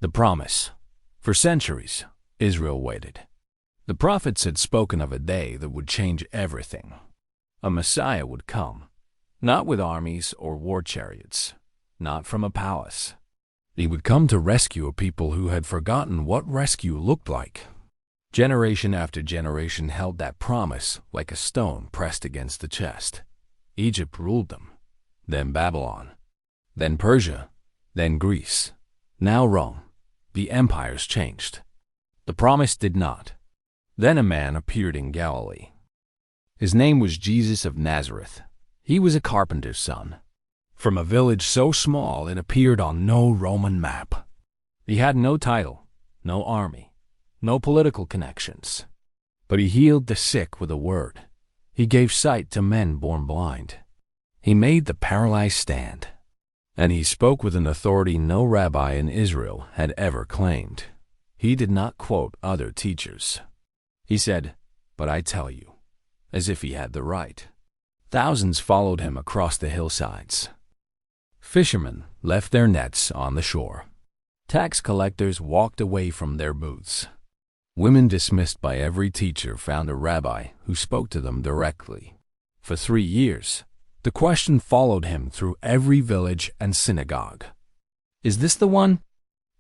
The promise. For centuries, Israel waited. The prophets had spoken of a day that would change everything. A Messiah would come, not with armies or war chariots, not from a palace. He would come to rescue a people who had forgotten what rescue looked like. Generation after generation held that promise like a stone pressed against the chest. Egypt ruled them, then Babylon, then Persia, then Greece, now Rome. The empires changed. The promise did not. Then a man appeared in Galilee. His name was Jesus of Nazareth. He was a carpenter's son, from a village so small it appeared on no Roman map. He had no title, no army, no political connections. But he healed the sick with a word. He gave sight to men born blind. He made the paralyzed stand. And he spoke with an authority no rabbi in Israel had ever claimed. He did not quote other teachers. He said, "But I tell you," as if he had the right. Thousands followed him across the hillsides. Fishermen left their nets on the shore. Tax collectors walked away from their booths. Women dismissed by every teacher found a rabbi who spoke to them directly. For 3 years, the question followed him through every village and synagogue. Is this the one?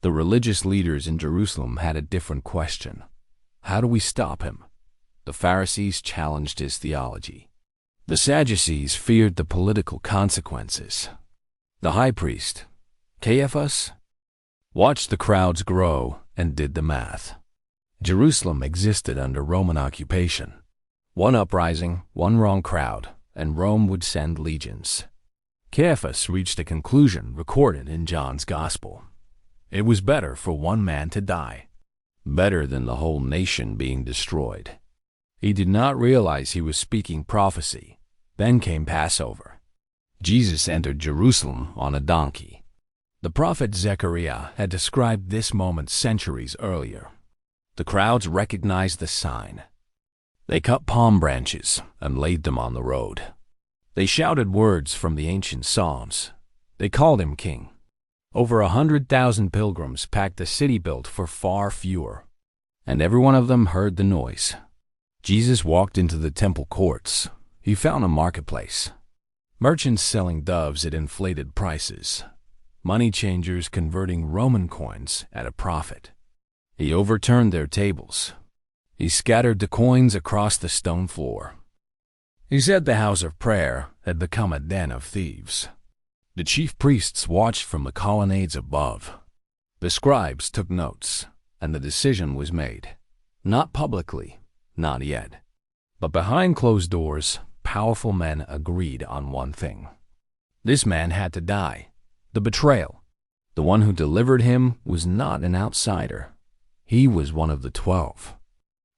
The religious leaders in Jerusalem had a different question. How do we stop him? The Pharisees challenged his theology. The Sadducees feared the political consequences. The high priest, Caiaphas, watched the crowds grow and did the math. Jerusalem existed under Roman occupation. One uprising, one wrong crowd, and Rome would send legions. Caiaphas reached a conclusion recorded in John's Gospel. It was better for one man to die, better than the whole nation being destroyed. He did not realize he was speaking prophecy. Then came Passover. Jesus entered Jerusalem on a donkey. The prophet Zechariah had described this moment centuries earlier. The crowds recognized the sign. They cut palm branches and laid them on the road. They shouted words from the ancient Psalms. They called him king. Over 100,000 pilgrims packed the city built for far fewer, and every one of them heard the noise. Jesus walked into the temple courts. He found a marketplace. Merchants selling doves at inflated prices. Money changers converting Roman coins at a profit. He overturned their tables. He scattered the coins across the stone floor. He said the house of prayer had become a den of thieves. The chief priests watched from the colonnades above. The scribes took notes, and the decision was made. Not publicly, not yet. But behind closed doors, powerful men agreed on one thing. This man had to die. The betrayal. The one who delivered him was not an outsider. He was one of the 12.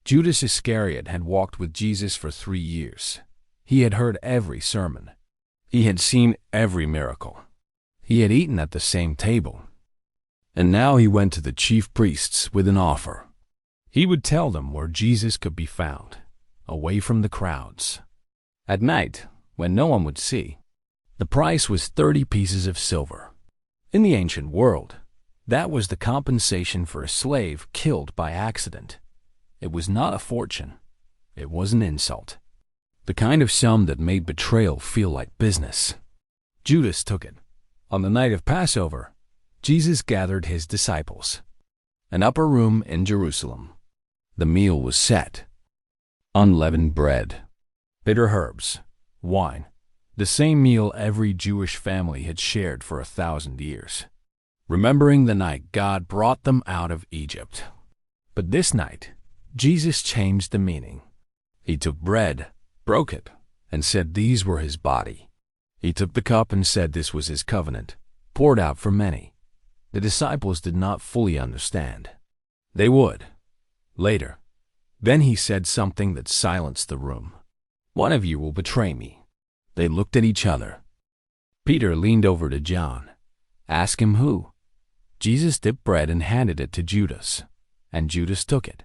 Judas Iscariot had walked with Jesus for 3 years. He had heard every sermon. He had seen every miracle. He had eaten at the same table. And now he went to the chief priests with an offer. He would tell them where Jesus could be found, away from the crowds. At night, when no one would see, the price was 30 pieces of silver. In the ancient world, that was the compensation for a slave killed by accident. It was not a fortune. It was an insult. The kind of sum that made betrayal feel like business. Judas took it. On the night of Passover, Jesus gathered his disciples. An upper room in Jerusalem. The meal was set. Unleavened bread, bitter herbs, wine. The same meal every Jewish family had shared for 1,000 years. Remembering the night God brought them out of Egypt. But this night, Jesus changed the meaning. He took bread, broke it, and said these were his body. He took the cup and said this was his covenant, poured out for many. The disciples did not fully understand. They would, later. Then he said something that silenced the room. One of you will betray me. They looked at each other. Peter leaned over to John. Ask him who. Jesus dipped bread and handed it to Judas, and Judas took it.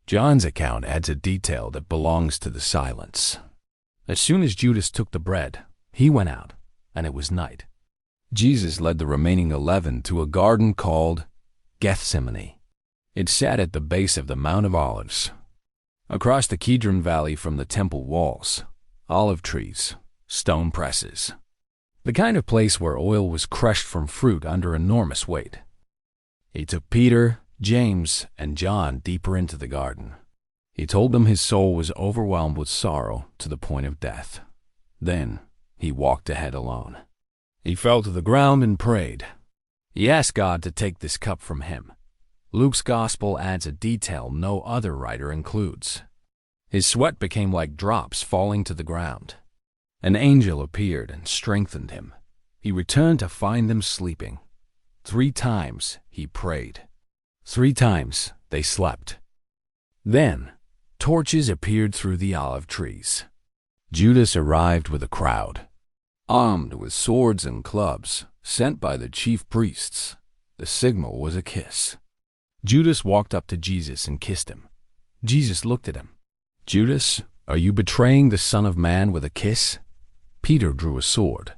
John's account adds a detail that belongs to the silence. As soon as Judas took the bread, he went out, and it was night. Jesus led the remaining 11 to a garden called Gethsemane. It sat at the base of the Mount of Olives. Across the Kidron Valley from the temple walls, olive trees, stone presses. The kind of place where oil was crushed from fruit under enormous weight. He took Peter, James, and John deeper into the garden. He told them his soul was overwhelmed with sorrow to the point of death. Then he walked ahead alone. He fell to the ground and prayed. He asked God to take this cup from him. Luke's gospel adds a detail no other writer includes. His sweat became like drops falling to the ground. An angel appeared and strengthened him. He returned to find them sleeping. 3 times he prayed. 3 times they slept. Then torches appeared through the olive trees. Judas arrived with a crowd, armed with swords and clubs, sent by the chief priests. The signal was a kiss. Judas walked up to Jesus and kissed him. Jesus looked at him. Judas, are you betraying the Son of Man with a kiss? Peter drew a sword.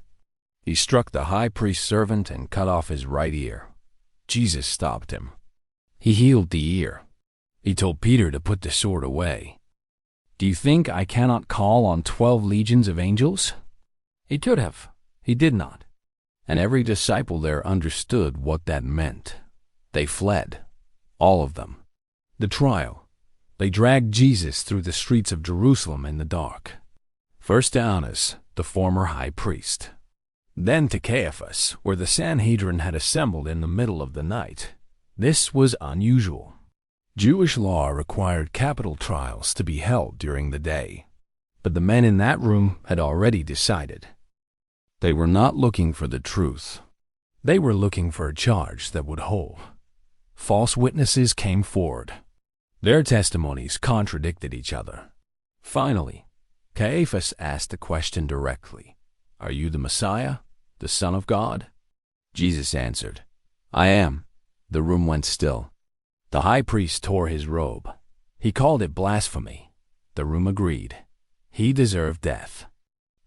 He struck the high priest's servant and cut off his right ear. Jesus stopped him. He healed the ear. He told Peter to put the sword away. Do you think I cannot call on 12 legions of angels? He could have. He did not. And every disciple there understood what that meant. They fled. All of them. The trial. They dragged Jesus through the streets of Jerusalem in the dark. First to Annas, the former high priest. Then to Caiaphas, where the Sanhedrin had assembled in the middle of the night. This was unusual. Jewish law required capital trials to be held during the day. But the men in that room had already decided. They were not looking for the truth. They were looking for a charge that would hold. False witnesses came forward. Their testimonies contradicted each other. Finally, Caiaphas asked the question directly. Are you the Messiah, the Son of God? Jesus answered, I am. The room went still. The high priest tore his robe. He called it blasphemy. The room agreed. He deserved death.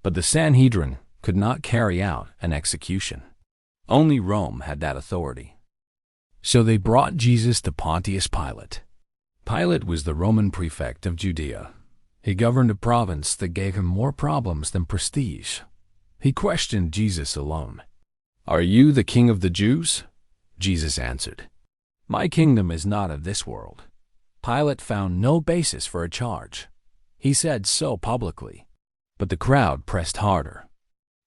But the Sanhedrin could not carry out an execution. Only Rome had that authority. So they brought Jesus to Pontius Pilate. Pilate was the Roman prefect of Judea. He governed a province that gave him more problems than prestige. He questioned Jesus alone. Are you the king of the Jews? Jesus answered, My kingdom is not of this world. Pilate found no basis for a charge. He said so publicly. But the crowd pressed harder.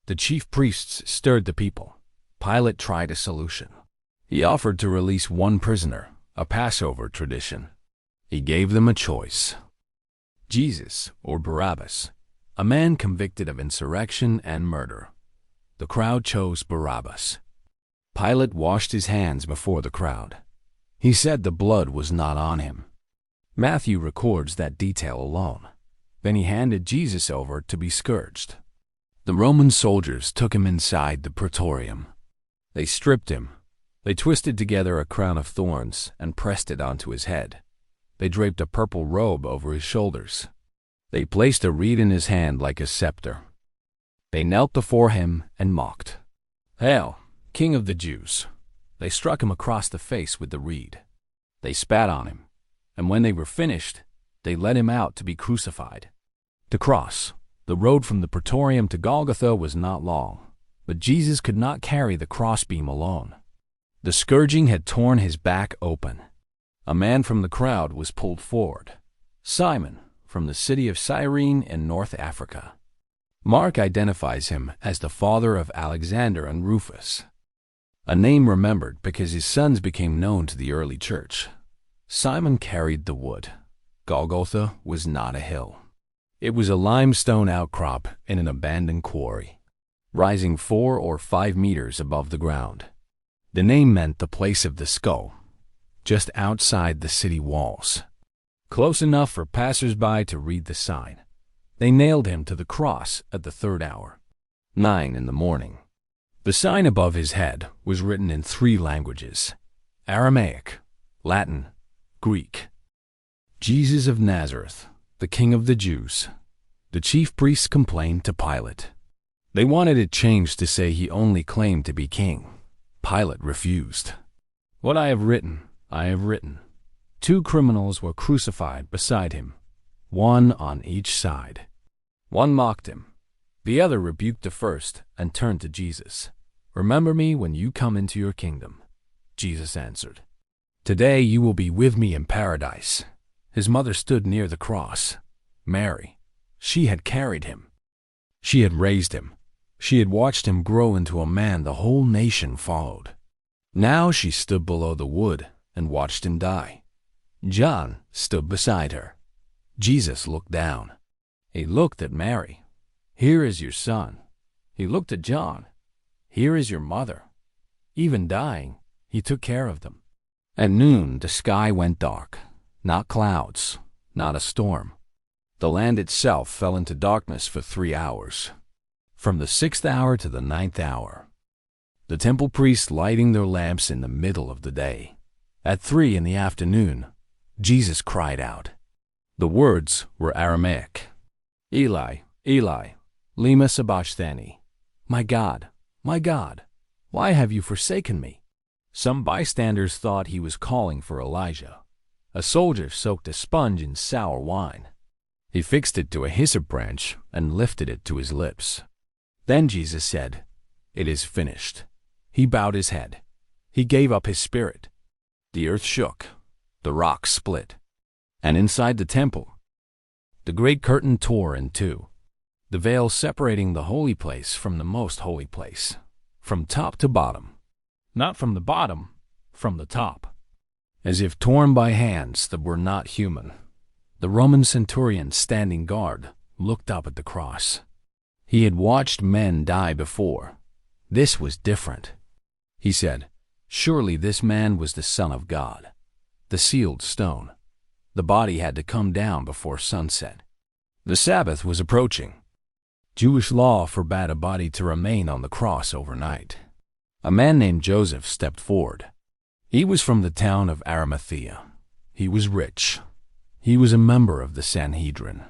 The chief priests stirred the people. Pilate tried a solution. He offered to release one prisoner, a Passover tradition. He gave them a choice. Jesus or Barabbas, a man convicted of insurrection and murder. The crowd chose Barabbas. Pilate washed his hands before the crowd. He said the blood was not on him. Matthew records that detail alone. Then he handed Jesus over to be scourged. The Roman soldiers took him inside the praetorium. They stripped him. They twisted together a crown of thorns and pressed it onto his head. They draped a purple robe over his shoulders. They placed a reed in his hand like a scepter. They knelt before him and mocked. Hail, King of the Jews! They struck him across the face with the reed. They spat on him, and when they were finished, they led him out to be crucified. The cross, the road from the praetorium to Golgotha, was not long, but Jesus could not carry the crossbeam alone. The scourging had torn his back open. A man from the crowd was pulled forward. Simon, from the city of Cyrene in North Africa. Mark identifies him as the father of Alexander and Rufus, a name remembered because his sons became known to the early church. Simon carried the wood. Golgotha was not a hill. It was a limestone outcrop in an abandoned quarry, rising 4 or 5 meters above the ground. The name meant the place of the skull, just outside the city walls, close enough for passers-by to read the sign. They nailed him to the cross at the 3rd hour, 9 in the morning. The sign above his head was written in 3 languages: Aramaic, Latin, Greek. Jesus of Nazareth, the King of the Jews. The chief priests complained to Pilate. They wanted it changed to say he only claimed to be king. Pilate refused. What I have written, I have written. 2 criminals were crucified beside him, one on each side. One mocked him. The other rebuked the first and turned to Jesus. Remember me when you come into your kingdom. Jesus answered, Today you will be with me in paradise. His mother stood near the cross. Mary, she had carried him. She had raised him. She had watched him grow into a man the whole nation followed. Now she stood below the wood and watched him die. John stood beside her. Jesus looked down. He looked at Mary. Here is your son. He looked at John. Here is your mother. Even dying, he took care of them. At noon the sky went dark. Not clouds, not a storm. The land itself fell into darkness for 3 hours. From the 6th hour to the 9th hour. The temple priests lighting their lamps in the middle of the day. At 3 in the afternoon, Jesus cried out. The words were Aramaic. Eli, Eli, lema sabachthani. My God, why have you forsaken me? Some bystanders thought he was calling for Elijah. A soldier soaked a sponge in sour wine. He fixed it to a hyssop branch and lifted it to his lips. Then Jesus said, It is finished. He bowed his head. He gave up his spirit. The earth shook. The rocks split. And inside the temple, the great curtain tore in 2. The veil separating the holy place from the most holy place, from top to bottom. Not from the bottom, from the top. As if torn by hands that were not human. The Roman centurion standing guard looked up at the cross. He had watched men die before. This was different. He said, Surely this man was the Son of God. The sealed stone. The body had to come down before sunset. The Sabbath was approaching. Jewish law forbade a body to remain on the cross overnight. A man named Joseph stepped forward. He was from the town of Arimathea. He was rich. He was a member of the Sanhedrin,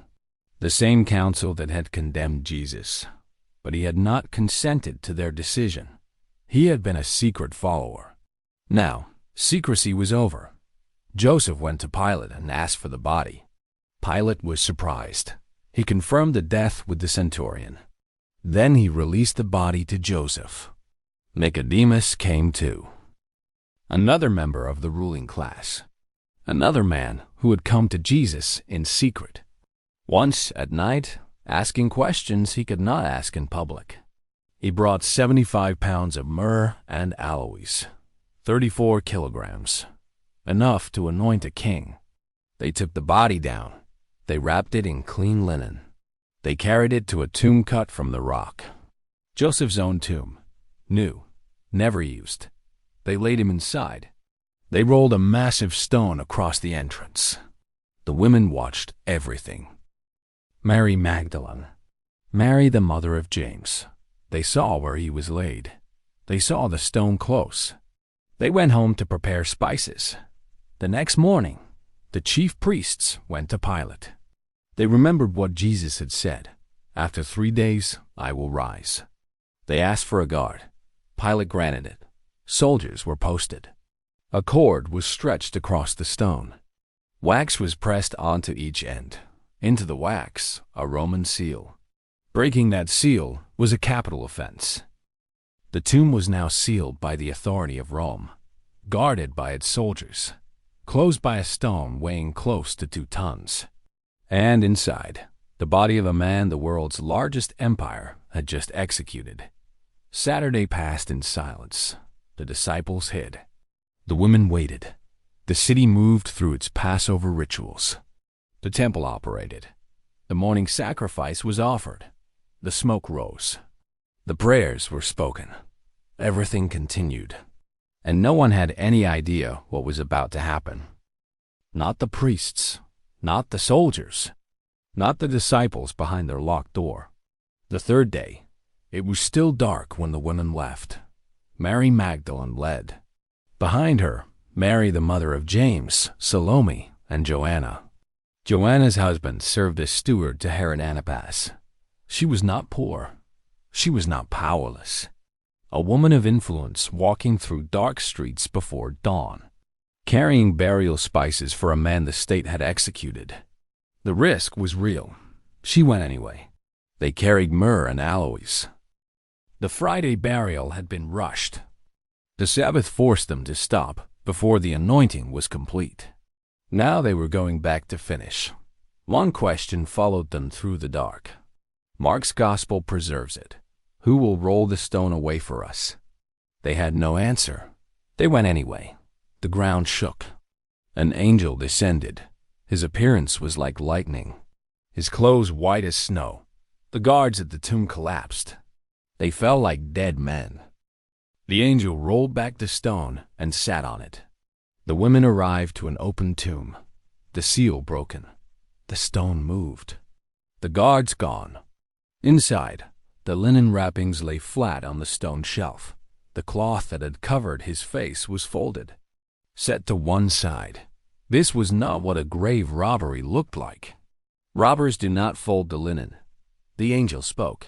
the same council that had condemned Jesus. But he had not consented to their decision. He had been a secret follower. Now, secrecy was over. Joseph went to Pilate and asked for the body. Pilate was surprised. He confirmed the death with the centurion. Then he released the body to Joseph. Nicodemus came too. Another member of the ruling class. Another man who had come to Jesus in secret. Once at night, asking questions he could not ask in public. He brought 75 pounds of myrrh and aloes, 34 kilograms, enough to anoint a king. They took the body down. They wrapped it in clean linen. They carried it to a tomb cut from the rock. Joseph's own tomb, new, never used. They laid him inside. They rolled a massive stone across the entrance. The women watched everything. Mary Magdalene, Mary the mother of James. They saw where he was laid. They saw the stone close. They went home to prepare spices. The next morning, the chief priests went to Pilate. They remembered what Jesus had said, After 3 days, I will rise. They asked for a guard. Pilate granted it. Soldiers were posted. A cord was stretched across the stone. Wax was pressed onto each end. Into the wax, a Roman seal. Breaking that seal was a capital offense. The tomb was now sealed by the authority of Rome, guarded by its soldiers, closed by a stone weighing close to 2 tons. And inside, the body of a man the world's largest empire had just executed. Saturday passed in silence. The disciples hid. The women waited. The city moved through its Passover rituals. The temple operated. The morning sacrifice was offered. The smoke rose. The prayers were spoken. Everything continued. And no one had any idea what was about to happen. Not the priests, not the soldiers, not the disciples behind their locked door. The 3rd day, it was still dark when the women left. Mary Magdalene led. Behind her, Mary the mother of James, Salome, and Joanna. Joanna's husband served as steward to Herod Antipas. She was not poor. She was not powerless. a woman of influence walking through dark streets before dawn, carrying burial spices for a man the state had executed. The risk was real. She went anyway. They carried myrrh and aloes. The Friday burial had been rushed. The Sabbath forced them to stop before the anointing was complete. Now they were going back to finish. One question followed them through the dark. Mark's gospel preserves it. Who will roll the stone away for us? They had no answer. They went anyway. The ground shook. An angel descended. His appearance was like lightning. His clothes white as snow. The guards at the tomb collapsed. They fell like dead men. The angel rolled back the stone and sat on it. The women arrived to an open tomb. The seal broken. The stone moved. The guards gone. Inside, the linen wrappings lay flat on the stone shelf. The cloth that had covered his face was folded, set to one side. This was not what a grave robbery looked like. Robbers do not fold the linen. The angel spoke.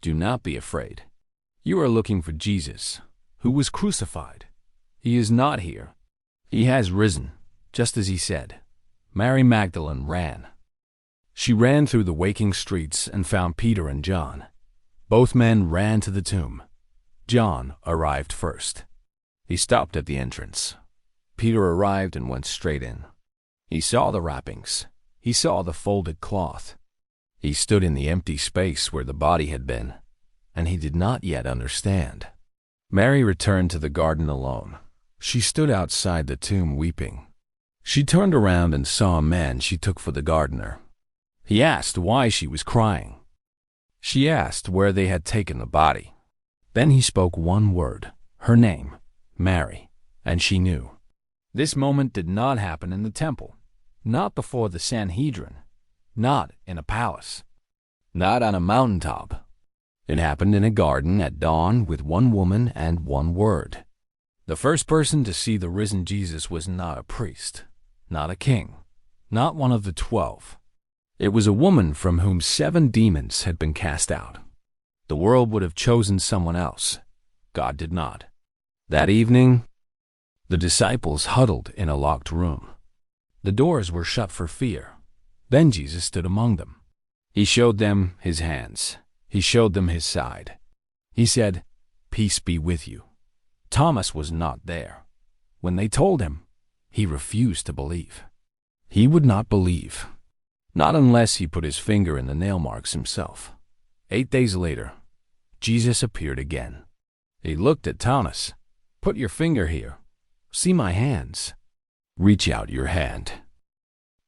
Do not be afraid. You are looking for Jesus, who was crucified. He is not here. He has risen, just as he said. Mary Magdalene ran. She ran through the waking streets and found Peter and John. Both men ran to the tomb. John arrived first. He stopped at the entrance. Peter arrived and went straight in. He saw the wrappings. He saw the folded cloth. He stood in the empty space where the body had been, and he did not yet understand. Mary returned to the garden alone. She stood outside the tomb weeping. She turned around and saw a man she took for the gardener. He asked why she was crying. She asked where they had taken the body. Then he spoke one word, her name, Mary, and she knew. This moment did not happen in the temple, not before the Sanhedrin, not in a palace, not on a mountaintop. It happened in a garden at dawn with one woman and one word. The first person to see the risen Jesus was not a priest, not a king, not one of the 12. It was a woman from whom 7 demons had been cast out. The world would have chosen someone else. God did not. That evening, the disciples huddled in a locked room. The doors were shut for fear. Then Jesus stood among them. He showed them his hands. He showed them his side. He said, "Peace be with you." Thomas was not there. When they told him, he refused to believe. He would not believe, not unless he put his finger in the nail marks himself. 8 days later, Jesus appeared again. He looked at Thomas. "Put your finger here. See my hands. Reach out your hand.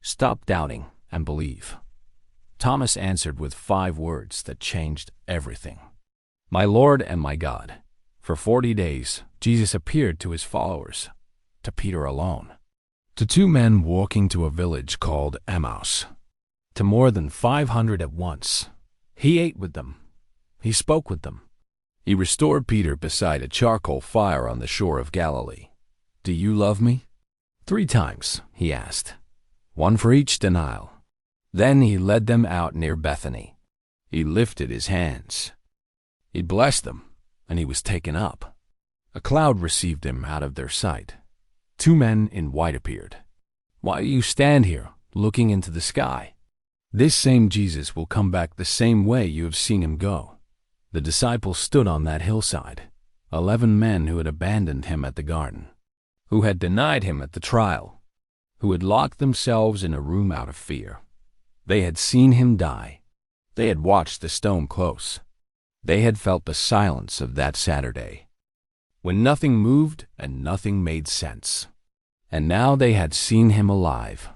Stop doubting and believe." Thomas answered with 5 words that changed everything. "My Lord and my God." For 40 days, Jesus appeared to his followers, to Peter alone, to 2 men walking to a village called Emmaus, to more than 500 at once. He ate with them. He spoke with them. He restored Peter beside a charcoal fire on the shore of Galilee. "Do you love me?" 3 times, he asked, one for each denial. Then he led them out near Bethany. He lifted his hands. He blessed them, and he was taken up. A cloud received him out of their sight. 2 men in white appeared. "Why do you stand here, looking into the sky? This same Jesus will come back the same way you have seen him go." The disciples stood on that hillside, 11 men who had abandoned him at the garden, who had denied him at the trial, who had locked themselves in a room out of fear. They had seen him die. They had watched the stone close. They had felt the silence of that Saturday, when nothing moved and nothing made sense. And now they had seen him alive.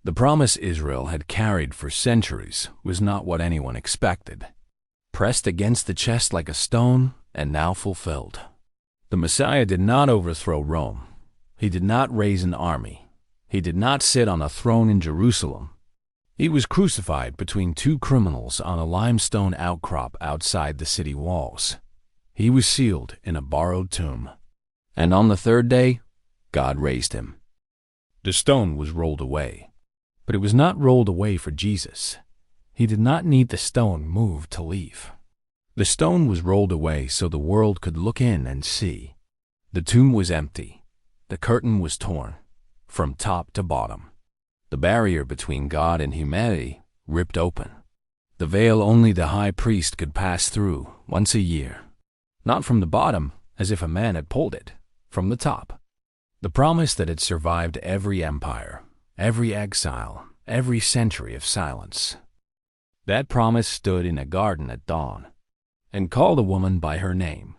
The promise Israel had carried for centuries was not what anyone expected. Pressed against the chest like a stone, and now fulfilled. The Messiah did not overthrow Rome. He did not raise an army. He did not sit on a throne in Jerusalem. He was crucified between 2 criminals on a limestone outcrop outside the city walls. He was sealed in a borrowed tomb. And on the 3rd day, God raised him. The stone was rolled away. But it was not rolled away for Jesus. He did not need the stone moved to leave. The stone was rolled away so the world could look in and see. The tomb was empty. The curtain was torn, from top to bottom. The barrier between God and humanity ripped open. The veil only the high priest could pass through once a year. Not from the bottom, as if a man had pulled it, from the top. The promise that had survived every empire, every exile, every century of silence. That promise stood in a garden at dawn and called a woman by her name.